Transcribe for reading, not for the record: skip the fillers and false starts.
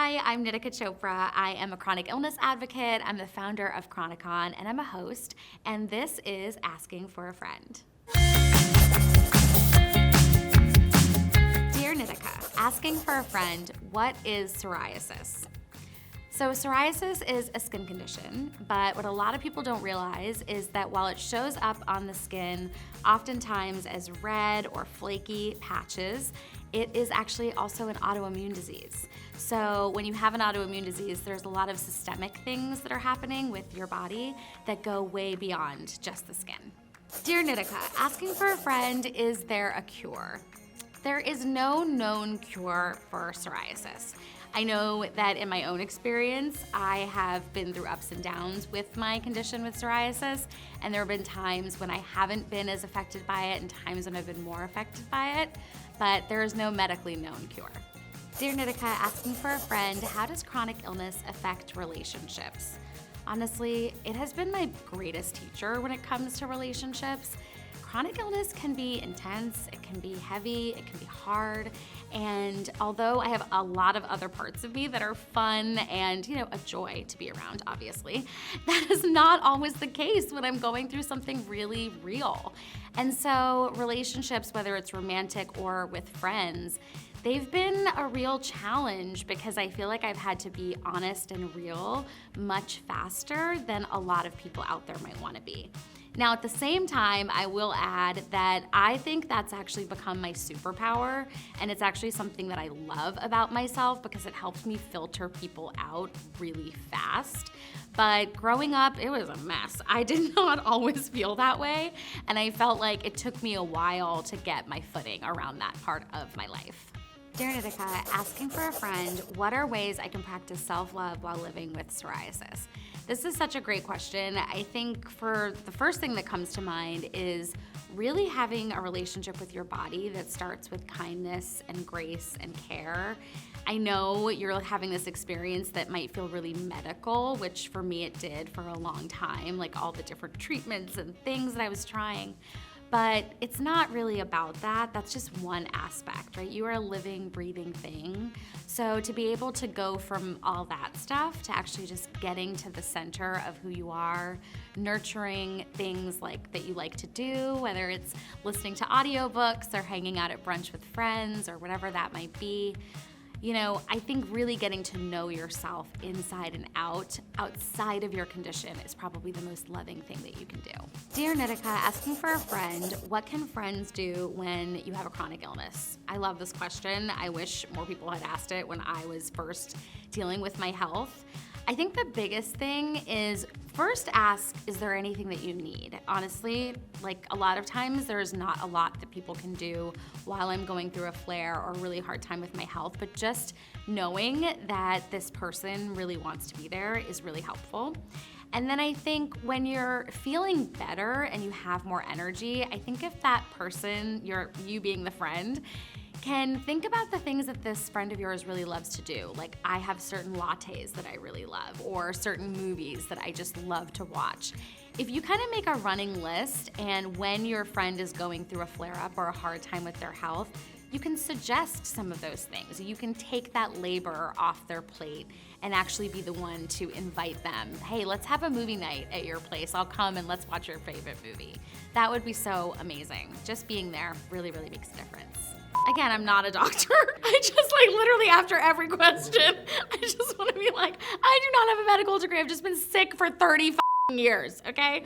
Hi, I'm Nitika Chopra. I am a chronic illness advocate. I'm the founder of Chronicon, and I'm a host. And this is Asking for a Friend. Dear Nitika, asking for a friend, what is psoriasis? So psoriasis is a skin condition, but what a lot of people don't realize is that while it shows up on the skin oftentimes as red or flaky patches, it is actually also an autoimmune disease. So when you have an autoimmune disease, there's a lot of systemic things that are happening with your body that go way beyond just the skin. Dear Nitika, asking for a friend, is there a cure? There is no known cure for psoriasis. I know that in my own experience, I have been through ups and downs with my condition with psoriasis, and there have been times when I haven't been as affected by it and times when I've been more affected by it, but there is no medically known cure. Dear Nitika, asking for a friend, how does chronic illness affect relationships? Honestly, it has been my greatest teacher when it comes to relationships. Chronic illness can be intense, it can be heavy, it can be hard, and although I have a lot of other parts of me that are fun and, a joy to be around, obviously, that is not always the case when I'm going through something really real. And so relationships, whether it's romantic or with friends, they've been a real challenge because I feel like I've had to be honest and real much faster than a lot of people out there might want to be. Now, at the same time, I will add that I think that's actually become my superpower, and it's actually something that I love about myself because it helps me filter people out really fast. But growing up, it was a mess. I did not always feel that way, and I felt like it took me a while to get my footing around that part of my life. Dear Nitika, asking for a friend, what are ways I can practice self-love while living with psoriasis? This is such a great question. I think for the first thing that comes to mind is really having a relationship with your body that starts with kindness and grace and care. I know you're having this experience that might feel really medical, which for me it did for a long time, like all the different treatments and things that I was trying. But it's not really about that. That's just one aspect, right? You are a living, breathing thing. So to be able to go from all that stuff to actually just getting to the center of who you are, nurturing things like that you like to do, whether it's listening to audiobooks or hanging out at brunch with friends or whatever that might be. I think really getting to know yourself inside and out, outside of your condition, is probably the most loving thing that you can do. Dear Nitika, asking for a friend, what can friends do when you have a chronic illness? I love this question. I wish more people had asked it when I was first dealing with my health. I think the biggest thing is first ask, is there anything that you need? Honestly, like a lot of times there's not a lot that people can do while I'm going through a flare or a really hard time with my health, but just knowing that this person really wants to be there is really helpful. And then I think when you're feeling better and you have more energy, I think if that person, you being the friend, can think about the things that this friend of yours really loves to do. Like I have certain lattes that I really love or certain movies that I just love to watch. If you kind of make a running list and when your friend is going through a flare-up or a hard time with their health, you can suggest some of those things. You can take that labor off their plate and actually be the one to invite them. Hey, let's have a movie night at your place. I'll come and let's watch your favorite movie. That would be so amazing. Just being there really, really makes a difference. Again, I'm not a doctor. I just literally after every question, I just want to be like, I do not have a medical degree. I've just been sick for 30 years, okay?